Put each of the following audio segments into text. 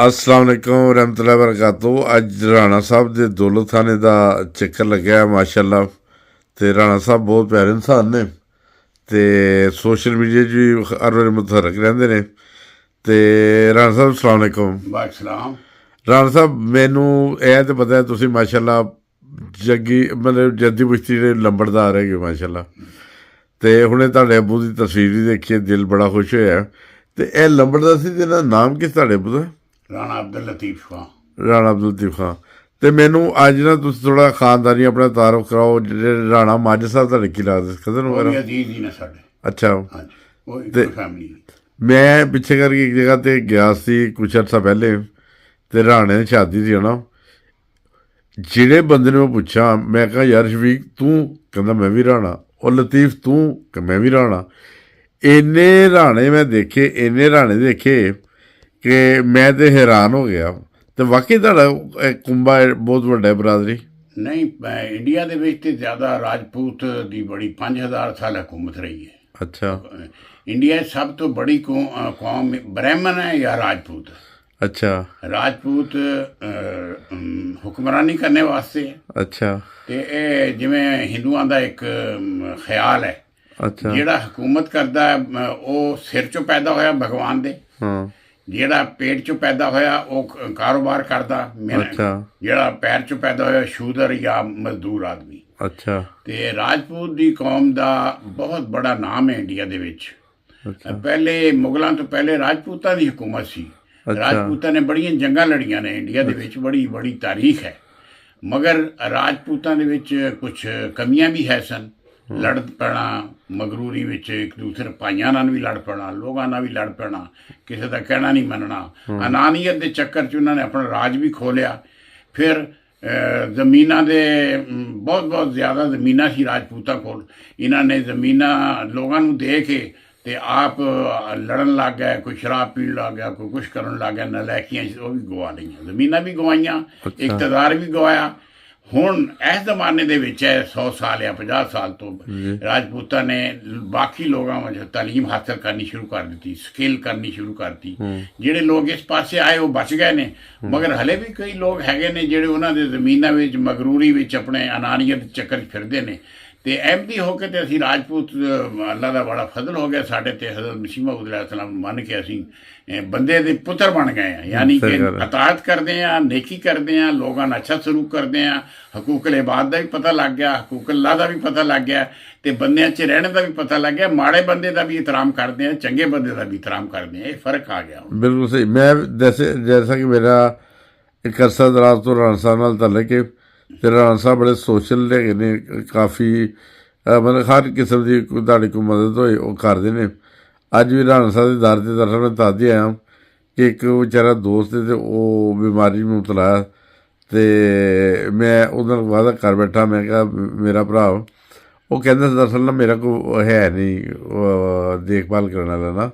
अस्सलाम वालेकुम रहमतुल्लाहि वबरकातुहू। अज राणा साहब के दौलत खाने का चक्कर लग्या माशाअल्लाह। तो राणा साहब बहुत प्यारे इंसान ने ते सोशल मीडिया च भी हर बारी मुतहरक रहंदे ने। ते राणा साहब अस्सलाम वालेकुम। वालेकुम। राणा साहब मैनू यह तो पता है तुसी माशाअल्लाह जग्गी मतलब जद्दी बुश्ती जेह्ड़े लंबड़दार हैगे माशाअल्लाह। ते हुणे तुहाडे अब्बू की तस्वीर भी देखी, दिल बड़ा खुश होया। ते एह लंबड़दार सी ते इहदा नाम किस तुहाडे अब्बू दा? राणा अब्दुल लतीफ खां। राणा अब्दुल लतीफ खां। तो मैनू अज ना तुम थोड़ा खानदानी अपना तारुफ कराओ। जेह्ड़े राणा मज साहब तुहाडे की लगदे कदन वो वगैरह? भी अजीज ही ने साडे। अच्छा। हाँ जी, वो ते एक फैमिली है। मैं पिछे करके एक जगह ते गया सी कुछ अर्सा पहले, ते राणे ने शादी थी ना। जेह्ड़े बंदे ने मैं पुच्छा, मैं कहा यार शफीक तू, कहंदा मैं भी राणा। और लतीफ तू, मैं भी राणा। इन्ने राणे मैं देखे, इन्ने राणे देखे कि मैं तो हैरान हो गया। तो वाकई तुहाडा कुंभा बहुत वड्डा है बरादरी? नहीं, इंडिया ਦੇ ਵਿੱਚ ਤੇ ਜ਼ਿਆਦਾ ਰਾਜਪੂਤ ਦੀ ਬੜੀ 5000 ਸਾਲ ਹਕੂਮਤ ਰਹੀ ਹੈ। अच्छा ਇੰਡੀਆ 'ਚ ਸਭ ਤੋਂ ਬੜੀ ਕੌਮ ਬ੍ਰਾਹਮਣ ਹੈ ਜਾਂ ਰਾਜਪੂਤ। अच्छा ਰਾਜਪੂਤ ਹੁਕਮਰਾਨੀ ਕਰਨੇ ਵਾਸਤੇ ਹੈ। अच्छा ਤੇ ਇਹ ਜਿਵੇਂ ਹਿੰਦੂਆਂ ਦਾ ਇੱਕ ਖਿਆਲ ਹੈ, अच्छा ਜਿਹੜਾ ਹਕੂਮਤ ਕਰਦਾ ਹੈ, ਉਹ ਸਿਰ 'ਚੋਂ ਪੈਦਾ ਹੋਇਆ ਭਗਵਾਨ ਦੇ, हाँ ਜਿਹੜਾ ਪੇਟ 'ਚੋਂ ਪੈਦਾ ਹੋਇਆ ਉਹ ਕਾਰੋਬਾਰ ਕਰਦਾ, अच्छा ਜਿਹੜਾ ਪੈਰ 'ਚੋਂ ਪੈਦਾ ਹੋਇਆ ਸ਼ੂਦਰ ਜਾਂ ਮਜ਼ਦੂਰ ਆਦਮੀ। अच्छा ਤੇ ਰਾਜਪੂਤ ਦੀ ਕੌਮ ਦਾ ਬਹੁਤ ਬੜਾ ਨਾਮ ਹੈ ਇੰਡੀਆ ਦੇ ਵਿੱਚ। अच्छा ਪਹਿਲੇ ਮੁਗਲਾਂ ਤੋਂ ਪਹਿਲੇ ਰਾਜਪੂਤਾਂ ਦੀ ਹਕੂਮਤ ਸੀ। ਰਾਜਪੂਤਾਂ ਨੇ ਬੜੀਆਂ ਜੰਗਾਂ ਲੜੀਆਂ ਨੇ ਇੰਡੀਆ ਦੇ ਵਿੱਚ, ਬੜੀ ਬੜੀ ਤਾਰੀਖ ਹੈ। ਮਗਰ ਰਾਜਪੂਤਾਂ ਦੇ ਵਿੱਚ ਕੁਝ ਕਮੀਆਂ ਵੀ ਹੈ ਸਨ। ਲੜ ਪੈਣਾ, ਮਗਰੂਰੀ ਵਿੱਚ ਇੱਕ ਦੂਸਰੇ ਭਾਈਆਂ ਨਾਲ ਵੀ ਲੜ ਪੈਣਾ, ਲੋਕਾਂ ਨਾਲ ਵੀ ਲੜ ਪੈਣਾ, ਕਿਸੇ ਦਾ ਕਹਿਣਾ ਨਹੀਂ ਮੰਨਣਾ। ਅਨਾਨੀਅਤ ਦੇ ਚੱਕਰ 'ਚ ਉਹਨਾਂ ਨੇ ਆਪਣਾ ਰਾਜ ਵੀ ਖੋਲਿਆ। ਫਿਰ ਜ਼ਮੀਨਾਂ ਦੇ ਬਹੁਤ ਬਹੁਤ ਜ਼ਿਆਦਾ ਜ਼ਮੀਨਾਂ ਸੀ ਰਾਜਪੂਤਾਂ ਕੋਲ। ਇਹਨਾਂ ਨੇ ਜ਼ਮੀਨਾਂ ਲੋਕਾਂ ਨੂੰ ਦੇ ਕੇ ਤੇ ਆਪ ਲੜਨ ਲੱਗ ਗਏ। ਕੋਈ ਸ਼ਰਾਬ ਪੀਣ ਲੱਗ ਗਿਆ, ਕੋਈ ਕੁਛ ਕਰਨ ਲੱਗ ਗਿਆ। ਨਲਾਇਕੀਆਂ ਉਹ ਵੀ ਗਵਾ ਲਈਆਂ, ਜ਼ਮੀਨਾਂ ਵੀ ਗਵਾਈਆਂ, ਇਕਤਦਾਰ ਵੀ ਗਵਾਇਆ। ਹੁਣ ਇਸ ਜ਼ਮਾਨੇ ਦੇ ਵਿੱਚ 100 ਸਾਲ ਜਾਂ 50 ਸਾਲ ਤੋਂ ਰਾਜਪੂਤਾਂ ਨੇ ਬਾਕੀ ਲੋਕਾਂ ਵਿੱਚ ਤਾਲੀਮ ਹਾਸਲ ਕਰਨੀ ਸ਼ੁਰੂ ਕਰ ਦਿੱਤੀ, ਸਕਿੱਲ ਕਰਨੀ ਸ਼ੁਰੂ ਕਰਤੀ। ਜਿਹੜੇ ਲੋਕ ਇਸ ਪਾਸੇ ਆਏ ਉਹ ਬਚ ਗਏ ਨੇ, ਮਗਰ ਹਲੇ ਵੀ ਕਈ ਲੋਕ ਹੈਗੇ ਨੇ ਜਿਹੜੇ ਉਹਨਾਂ ਦੇ ਜ਼ਮੀਨਾਂ ਵਿੱਚ ਮਗਰੂਰੀ ਵਿੱਚ ਆਪਣੇ ਅਨਾਨੀਅਤ ਚੱਕਰ 'ਚ ਫਿਰਦੇ ਨੇ। ਤੇ ਅਹਿਮਦੀ ਹੋ ਕੇ ਤੇ ਅਸੀਂ ਰਾਜਪੂਤ, ਅੱਲਾ ਦਾ ਬੜਾ ਫਜ਼ਲ ਹੋ ਗਿਆ ਸਾਡੇ ਤੇ, ਹਜ਼ਰਤ ਮਸੀਹ ਮਊਦ अलैहिस्सलाम ਮੰਨ ਕੇ ਅਸੀਂ ਬੰਦੇ ਦੇ ਪੁੱਤਰ ਬਣ ਗਏ ਹਾਂ। ਯਾਨੀ ਕਿ ਅਤਾਅਤ ਕਰਦੇ ਹਾਂ, ਨੇਕੀ ਕਰਦੇ ਹਾਂ, ਲੋਕਾਂ ਨਾਲ ਅੱਛਾ ਸਲੂਕ ਕਰਦੇ ਹਾਂ। ਹਕੂਕਲ ਇਬਾਦ ਦਾ ਵੀ ਪਤਾ ਲੱਗ ਗਿਆ, ਹਕੂਕਲ ਅੱਲਾ ਦਾ ਵੀ ਪਤਾ ਲੱਗ ਗਿਆ, ਤੇ ਬੰਦਿਆਂ 'ਚ ਰਹਿਣ ਦਾ ਵੀ ਪਤਾ ਲੱਗ ਗਿਆ। ਮਾੜੇ ਬੰਦੇ ਦਾ ਵੀ ਇਤਰਾਮ ਕਰਦੇ ਹਾਂ, ਚੰਗੇ ਬੰਦੇ ਦਾ ਵੀ ਇਤਰਾਮ ਕਰਦੇ ਹਾਂ। ਇਹ ਫ਼ਰਕ ਆ ਗਿਆ। बिल्कुल सही। मैं जैसा कि मेरा एक अरसा दराज तो राणा साहब नाल तल्लक है। ते राणा साहब बड़े सोशल हैगे ने, काफ़ी मतलब हर किस्म की तुहाडी कोई मदद होए वो करदे ने। अज भी राणा साहब के दर ते दरअसल मैं तद ही आया कि एक बेचारा दोस्त है, वो बीमारी में मुबतला है। तो मैं उहदे नाल वादा कर बैठा, मैं कहा मेरा भरा वो कहंदा दरअसल ना मेरा कोई है नहीं देखभाल करने वाला ना,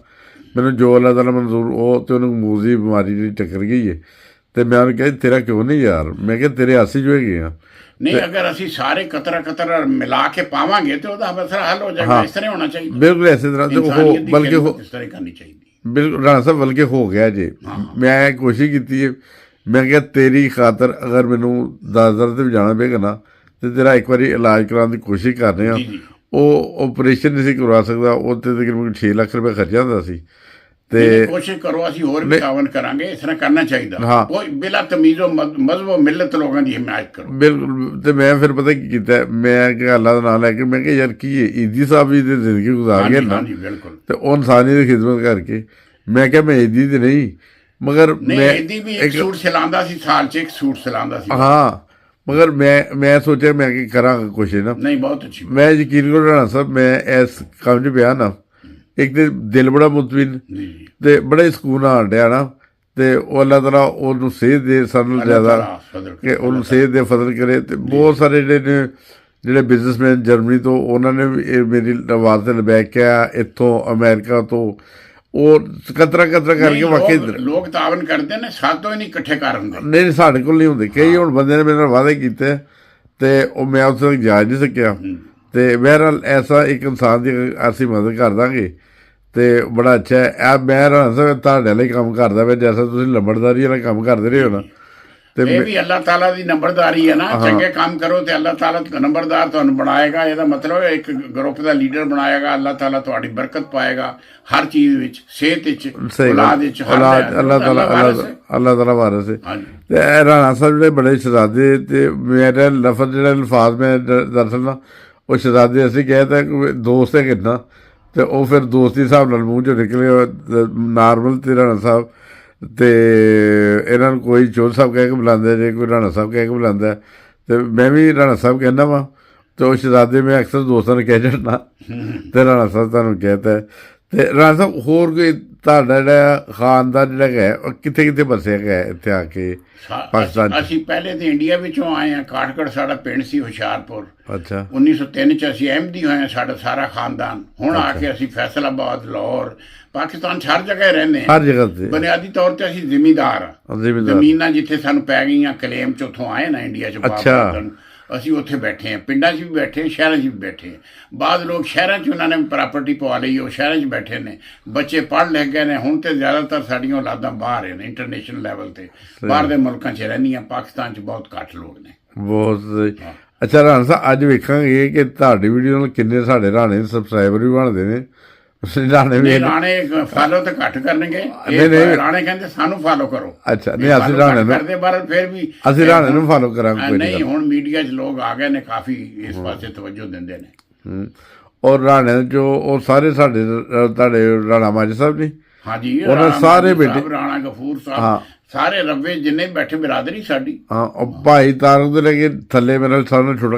मैंने जो अल्लाह ताला मंजूर वो तो उन्होंने मूजी बीमारी जी टक्कर गई है। तो मैं उन्हें कहा तेरा क्यों नहीं यार, मैं क्या तेरे हासी जो है हाँ। नहीं, अगर ਅਸੀਂ ਸਾਰੇ ਕਤਰਾ ਮਿਲਾ ਕੇ ਪਾਵਾਂਗੇ ਤੇ ਉਹਦਾ ਮਸਲਾ ਹੱਲ ਹੋ ਜਾਏਗਾ। ਇਸ ਤਰ੍ਹਾਂ ਹੋਣਾ ਚਾਹੀਦਾ, ਬਿਲਕੁਲ ਇਸੇ ਤਰ੍ਹਾਂ। ਤੇ ਉਹ ਬਲਕਿ ਇਸ ਤਰ੍ਹਾਂ ਕਰਨੀ ਚਾਹੀਦੀ। ਬਿਲਕੁਲ ਰਾਣਾ ਸਾਹਿਬ ਬਲਕਿ ਹੋ ਗਿਆ ਜੇ। ਮੈਂ ਕੋਸ਼ਿਸ਼ ਕੀਤੀ ਹੈ, ਮੈਂ ਕਿਹਾ ਤੇਰੀ ਖਾਤਰ ਅਗਰ ਮੈਨੂੰ 10,000 ਤੇ ਵੀ ਜਾਣਾ ਪਏਗਾ ਨਾ, ਤੇ ਤੇਰਾ ਇੱਕ ਵਾਰੀ ਇਲਾਜ ਕਰਾਉਣ ਦੀ ਕੋਸ਼ਿਸ਼ ਕਰ ਰਹੇ ਹਾਂ। ਉਹ ਆਪਰੇਸ਼ਨ ਨਹੀਂ ਸੀ ਕਰਵਾ ਸਕਦਾ, ਉਹ 'ਤੇ ਤਕਰੀਬਨ 6 ਲੱਖ ਰੁਪਏ ਖਰਚਾ ਹੁੰਦਾ ਸੀ। ਤੇ ਕੋਸ਼ਿਸ਼ ਕਰੋ, ਅਸੀਂ ਹੋਰ ਵੀ ਤਾਵਨ ਕਰਾਂਗੇ। ਇਸ ਤਰ੍ਹਾਂ ਕਰਨਾ ਚਾਹੀਦਾ। ਕੋਈ ਬਿਲਾ ਤਮੀਜ਼ੋ ਮਜ਼ਹਬ ਮਿਲਤ ਲੋਕਾਂ ਦੀ ਹਿਮਾਇਤ ਕਰੋ। ਬਿਲਕੁਲ। ਤੇ ਮੈਂ ਫਿਰ ਪਤਾ ਕੀ ਕੀਤਾ, ਮੈਂ ਕਿ ਅੱਲਾ ਦਾ ਨਾਮ ਲੈ ਕੇ ਮੈਂ ਕਿਹਾ ਯਾਰ ਕੀ ਹੈ, ਈਦੀ ਸਾਹਿਬ ਵੀ ਤੇ ਜ਼ਿੰਦਗੀ ਗੁਜ਼ਾਰ ਗਏ ਨਾ, ਤੇ ਉਹ ਇਨਸਾਨੀਅਤ ਦੀ ਖਿਦਮਤ ਕਰਕੇ ਮੈਂ ਕਿਹਾ ਮੈਂ ਈਦੀ ਤੇ ਨਹੀਂ, ਮਗਰ ਮੈਂ ਈਦੀ ਵੀ ਇੱਕ ਸੂਟ ਸਿਲਾਉਂਦਾ ਸੀ, ਸਾਲ 'ਚ ਇੱਕ ਸੂਟ ਸਿਲਾਉਂਦਾ ਸੀ। ਹਾਂ, ਮਗਰ ਮੈਂ ਸੋਚਿਆ ਮੈਂ ਕੀ ਕਰਾਂਗਾ ਕੁਛ ਨਾ। ਨਹੀਂ, ਬਹੁਤ ਅੱਛੀ। ਮੈਂ ਯਕੀਨ ਕਰੋ ਰਾਣਾ ਸਾਹਿਬ, ਮੈਂ ਇਸ ਕੰਮ 'ਚ ਪਿਆ ਨਾ, ਇੱਕ ਤੇ ਦਿਲ ਬੜਾ ਮੁਤਮਿਨ ਤੇ ਬੜਾ ਹੀ ਸਕੂਨ ਆਉਣ ਡਿਆ ਨਾ। ਤੇ ਉਹ ਅੱਲਾਹ ਤਾਲਾ ਉਹਨੂੰ ਸਿਹਤ ਦੇ ਸਾਨੂੰ ਜ਼ਿਆਦਾ, ਕਿ ਉਹਨੂੰ ਸਿਹਤ ਦੇ ਫਜ਼ਲ ਕਰੇ। ਤੇ ਬਹੁਤ ਸਾਰੇ ਜਿਹੜੇ ਬਿਜ਼ਨਸਮੈਨ ਜਰਮਨੀ ਤੋਂ, ਉਹਨਾਂ ਨੇ ਵੀ ਮੇਰੀ ਆਵਾਜ਼ ਤੇ ਲਬੈਕਿਆ, ਇੱਥੋਂ ਅਮਰੀਕਾ ਤੋਂ, ਉਹ ਕਤਰਾ ਕਰਕੇ ਵਾਕਈ ਲੋਕ ਤਾਵਨ ਕਰਦੇ ਨੇ। ਸਾਤੋਂ ਹੀ ਨਹੀਂ ਇਕੱਠੇ ਕਰ ਹੁੰਦੇ। ਨਹੀਂ, ਸਾਡੇ ਕੋਲ ਨਹੀਂ ਹੁੰਦੇ। ਕਈ ਹੁਣ ਬੰਦੇ ਨੇ ਮੇਰੇ ਨਾਲ ਵਾਅਦੇ ਕੀਤੇ ਤੇ ਉਹ ਮੈਂ ਉੱਥੇ ਤੱਕ ਜਾ ਨਹੀਂ ਸਕਿਆ। ਤੇ ਬਹਿਰਹਾਲ ਐਸਾ ਇੱਕ ਇਨਸਾਨ ਦੀ ਅਸੀਂ ਮਦਦ ਕਰ ਦਾਂਗੇ ਤੇ ਬੜਾ ਅੱਛਾ ਹੈ। ਇਹ ਮੈਂ ਰਾਣਾ ਸਾਹਿਬ ਤੁਹਾਡੇ ਲਈ ਕੰਮ ਕਰਦਾ ਵੇ, ਜੈਸਾ ਤੁਸੀਂ ਲੰਬੜਦਾਰੀ ਵਾਲਾ ਕੰਮ ਕਰਦੇ ਰਹੇ ਹੋ ਨਾ, ਤੇ ਇਹ ਵੀ ਅੱਲਾਹ ਤਾਲਾ ਦੀ ਨੰਬਰਦਾਰੀ ਹੈ ਨਾ। ਚੰਗੇ ਕੰਮ ਕਰੋ ਤੇ ਅੱਲਾਹ ਤਾਲਾ ਨੰਬਰਦਾਰ ਤੁਹਾਨੂੰ ਬਣਾਏਗਾ। ਇਹਦਾ ਮਤਲਬ ਹੈ ਇੱਕ ਗਰੁੱਪ ਦਾ ਲੀਡਰ ਬਣਾਏਗਾ, ਅੱਲਾਹ ਤਾਲਾ ਤੁਹਾਡੀ ਬਰਕਤ ਪਾਏਗਾ ਹਰ ਚੀਜ਼ ਵਿੱਚ, ਸਿਹਤ ਵਿੱਚ, ਔਲਾਦ ਵਿੱਚ, ਅੱਲਾਹ ਤਾਲਾ ਵਾਰਸ ਹੈ। ਹਾਂਜੀ ਤੇ ਇਹ ਰਾਣਾ ਸਾਹਿਬ ਜਿਹੜੇ ਬੜੇ ਸ਼ਹਜ਼ਾਦੇ, ਤੇ ਮੇਰੇ ਲਫ਼ਜ਼ ਜਿਹੜੇ ਅਲਫਾਜ਼ ਮੈਂ ਦਰਅਸਲ ਨਾ ਉਹ ਸ਼ਹਜ਼ਾਦੇ ਅਸੀਂ ਕਹੇ ਤਾਂ ਦੋਸਤ ਹੈ ਕਿੰਨਾ, ਤੇ ਉਹ ਫਿਰ ਦੋਸਤੀ ਹਿਸਾਬ ਨਾਲ ਮੂੰਹ ਚੋਂ ਨਿਕਲੇ ਨਾਰਮਲ ਤੇ ਰਾਣਾ ਸਾਹਿਬ, ਤੇ ਇਹਨਾਂ ਨੂੰ ਕੋਈ ਚੋਲ ਸਾਹਿਬ ਕਹਿ ਕੇ ਬੁਲਾਉਂਦੇ ਜੇ, ਕੋਈ ਰਾਣਾ ਸਾਹਿਬ ਕਹਿ ਕੇ ਬੁਲਾਉਂਦਾ, ਤੇ ਮੈਂ ਵੀ ਰਾਣਾ ਸਾਹਿਬ ਕਹਿੰਦਾ ਵਾਂ, ਤੇ ਉਹ ਸ਼ਹਜ਼ਾਦੇ ਮੈਂ ਅਕਸਰ ਦੋਸਤਾਂ ਨੂੰ ਕਹਿ ਜਾਂਦਾ, ਤੇ ਰਾਣਾ ਸਾਹਿਬ ਤੁਹਾਨੂੰ ਕਹਿਤਾ। ਤੇ ਰਾਣਾ ਸਾਹਿਬ ਹੋਰ ਕੋਈ ਤੁਹਾਡਾ ਜਿਹੜਾ ਖਾਨਦਾਨ ਜਿਹੜਾ ਹੈ ਉਹ ਕਿੱਥੇ ਕਿੱਥੇ ਵਸਿਆ ਗਿਆ ਇੱਥੇ ਆ ਕੇ ਪਾਕਿਸਤਾਨ 'ਚ? ਅਸੀਂ ਪਹਿਲੇ ਤੇ ਇੰਡੀਆ ਵਿੱਚੋਂ ਆਏ ਹਾਂ। ਕਾਠਗੜ੍ਹ ਸਾਡਾ ਪਿੰਡ ਸੀ, ਹੁਸ਼ਿਆਰਪੁਰ। ਅੱਛਾ 1903 ਚ ਅਸੀਂ ਅਹਿਮਦੀ ਹੋਏ ਹਾਂ, ਸਾਡਾ ਸਾਰਾ ਖਾਨਦਾਨ। ਹੁਣ ਆ ਕੇ ਅਸੀਂ ਫੈਸਲਾਬਾਦ, ਲਾਹੌਰ, ਪਾਕਿਸਤਾਨ 'ਚ ਹਰ ਜਗ੍ਹਾ ਰਹਿੰਦੇ ਹਾਂ। ਹਰ ਜਗ੍ਹਾ ਤੇ ਬੁਨਿਆਦੀ ਤੌਰ ਤੇ ਅਸੀਂ ਜ਼ਿਮੀਂਦਾਰ ਹਾਂ। ਜ਼ਮੀਨਾਂ ਜਿੱਥੇ ਸਾਨੂੰ ਪੈ ਗਈਆਂ ਕਲੇਮ 'ਚ, ਉੱਥੋਂ ਆਏ ਨਾ ਇੰਡੀਆ 'ਚ ਅੱਛਾ। ਅਸੀਂ ਉੱਥੇ ਬੈਠੇ ਹਾਂ। ਪਿੰਡਾਂ 'ਚ ਵੀ ਬੈਠੇ ਹਾਂ, ਸ਼ਹਿਰਾਂ 'ਚ ਵੀ ਬੈਠੇ ਹਾਂ। ਬਾਅਦ ਲੋਕ ਸ਼ਹਿਰਾਂ 'ਚ ਉਹਨਾਂ ਨੇ ਪ੍ਰਾਪਰਟੀ ਪਵਾ ਲਈ, ਉਹ ਸ਼ਹਿਰਾਂ 'ਚ ਬੈਠੇ ਨੇ, ਬੱਚੇ ਪੜ੍ਹ ਲਿਖ ਗਏ ਨੇ। ਹੁਣ ਤੇ ਜ਼ਿਆਦਾਤਰ ਸਾਡੀਆਂ ਔਲਾਦਾਂ ਬਾਹਰ ਨੇ, ਇੰਟਰਨੈਸ਼ਨਲ ਲੈਵਲ ਤੇ ਬਾਹਰ ਦੇ ਮੁਲਕਾਂ 'ਚ ਰਹਿੰਦੀਆਂ। ਪਾਕਿਸਤਾਨ 'ਚ ਬਹੁਤ ਘੱਟ ਲੋਕ ਨੇ। ਬਹੁਤ ਅੱਛਾ। ਰਾਣਾ ਸਾਹਿਬ ਅੱਜ ਵੇਖਾਂਗੇ ਕਿ ਤੁਹਾਡੀ ਵੀਡੀਓ ਨਾਲ ਕਿੰਨੇ ਸਾਡੇ ਰਾਣੇ ਸਬਸਕ੍ਰਾਈਬਰ ਵੀ ਬਣਦੇ ਨੇ। ਰਾਣੇ ਵੀ ਰਾਣੇ ਫਾਲੋ ਤਾਂ ਘੱਟ ਕਰਨਗੇ। ਰਾਣੇ ਕਹਿੰਦੇ ਸਾਨੂੰ ਫਾਲੋ ਕਰੋ। ਅੱਛਾ ਨਹੀਂ, ਅਸੀਂ ਰਾਣੇ ਨੂੰ ਕਰਦੇ, ਪਰ ਫਿਰ ਵੀ ਅਸੀਂ ਰਾਣੇ ਨੂੰ ਫਾਲੋ ਕਰਾਂਗੇ। ਨਹੀਂ, ਹੁਣ ਮੀਡੀਆ 'ਚ ਲੋਕ ਆ ਗਏ ਨੇ, ਕਾਫੀ ਇਸ ਪਾਸੇ ਤਵੱਜੋ ਦਿੰਦੇ ਨੇ। ਔਰ ਰਾਣੇ ਜੋ ਉਹ ਸਾਰੇ ਸਾਡੇ ਤੁਹਾਡੇ ਰਾਣਾ ਮਾਜid ਸਾਹਿਬ ਜੀ, ਹਾਂਜੀ, ਉਹਨਾਂ ਸਾਰੇ ਬੇਟੇ, ਰਾਣਾ ਗਫੂਰ ਸਾਹਿਬ, ਸਾਰੇ ਰੱਬੇ ਜਿੰਨੇ ਬੈਠੇ ਬਰਾਦਰੀ ਸਾਡੀ। ਹਾਂ, ਉਹ ਭਾਈ ਤਾਰਕ ਤੋਂ ਲੈ ਕੇ ਥੱਲੇ ਮੇਰੇ ਸਾਰਿਆਂ ਨਾਲੋਂ ਛੋਟਾ